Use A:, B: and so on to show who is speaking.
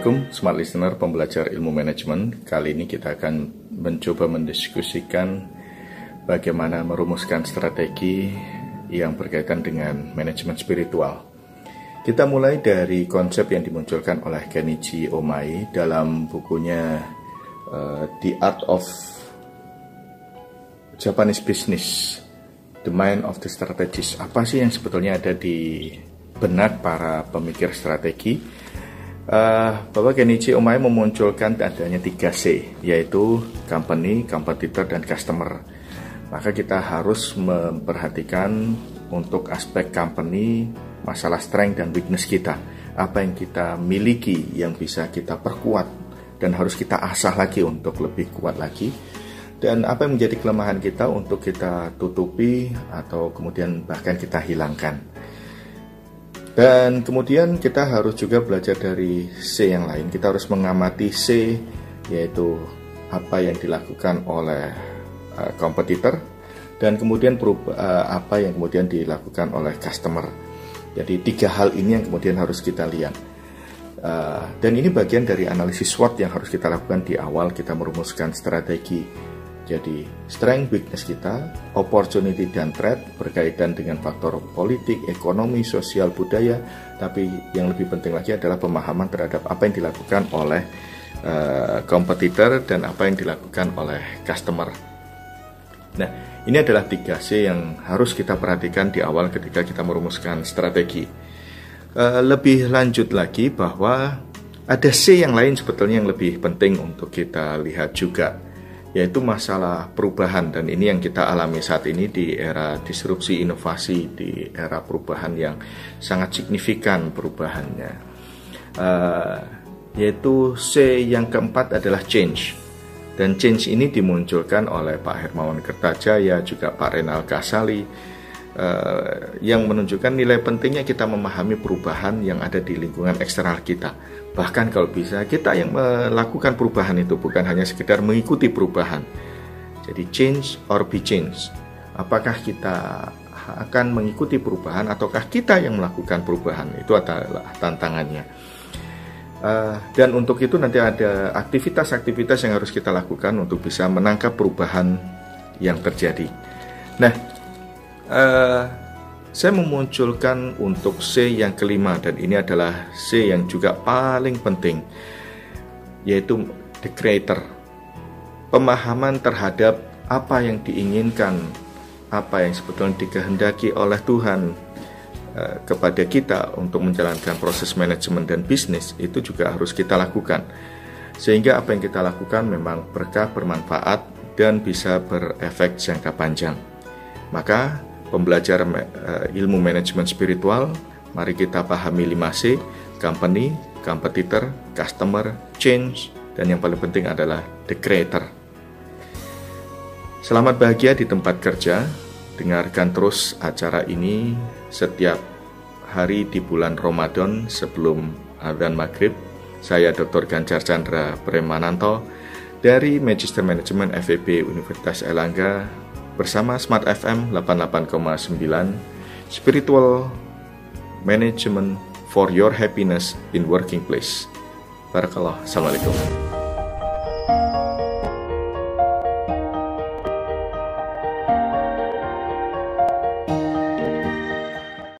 A: Assalamualaikum Smart Listener pembelajar ilmu manajemen. Kali ini kita akan mencoba mendiskusikan bagaimana merumuskan strategi yang berkaitan dengan manajemen spiritual. Kita mulai dari konsep yang dimunculkan oleh Kenichi Omai dalam bukunya The Art of Japanese Business, The Mind of the Strategist. Apa sih yang sebetulnya ada di benak para pemikir strategi? Bapak Kenichi Omai memunculkan adanya 3C, yaitu company, competitor, dan customer. Maka kita harus memperhatikan untuk aspek company, masalah strength dan weakness kita. Apa yang kita miliki yang bisa kita perkuat dan harus kita asah lagi untuk lebih kuat lagi. Dan apa yang menjadi kelemahan kita untuk kita tutupi atau kemudian bahkan kita hilangkan. Dan kemudian kita harus juga belajar dari C yang lain. Kita harus mengamati C, yaitu apa yang dilakukan oleh kompetitor, dan kemudian apa yang kemudian dilakukan oleh customer. Jadi 3 hal ini yang kemudian harus kita lihat. Dan ini bagian dari analisis SWOT yang harus kita lakukan di awal kita merumuskan strategi. Jadi strength, weakness kita, opportunity dan threat berkaitan dengan faktor politik, ekonomi, sosial, budaya. Tapi yang lebih penting lagi adalah pemahaman terhadap apa yang dilakukan oleh kompetitor dan apa yang dilakukan oleh customer. Nah, ini adalah 3C yang harus kita perhatikan di awal ketika kita merumuskan strategi. Lebih lanjut lagi bahwa ada C yang lain sebetulnya yang lebih penting untuk kita lihat juga, yaitu masalah perubahan. Dan ini yang kita alami saat ini di era disrupsi inovasi, di era perubahan yang sangat signifikan perubahannya. Yaitu C yang keempat adalah change. Dan change ini dimunculkan oleh Pak Hermawan Kertajaya, juga Pak Renal Kasali, yang menunjukkan nilai pentingnya kita memahami perubahan yang ada di lingkungan eksternal kita. Bahkan kalau bisa kita yang melakukan perubahan itu, bukan hanya sekedar mengikuti perubahan. Jadi change or be changed. Apakah kita akan mengikuti perubahan ataukah kita yang melakukan perubahan? Itu adalah tantangannya. Dan untuk itu nanti ada aktivitas-aktivitas yang harus kita lakukan untuk bisa menangkap perubahan yang terjadi. Nah, saya memunculkan untuk C yang kelima, dan ini adalah C yang juga paling penting, yaitu the creator. Pemahaman terhadap apa yang diinginkan, apa yang sebetulnya dikehendaki oleh Tuhan kepada kita untuk menjalankan proses manajemen dan bisnis, itu juga harus kita lakukan. Sehingga apa yang kita lakukan memang berkah, bermanfaat, dan bisa berefek jangka panjang. Maka pembelajar ilmu manajemen spiritual, mari kita pahami 5C, company, competitor, customer, change, dan yang paling penting adalah the creator. Selamat bahagia di tempat kerja. Dengarkan terus acara ini setiap hari di bulan Ramadan sebelum adzan maghrib. Saya Dr. Ganjar Chandra Premananto dari Magister Manajemen FEB Universitas Airlangga, bersama Smart FM 88,9, Spiritual Management for your happiness in working place. Barakallah. Assalamualaikum.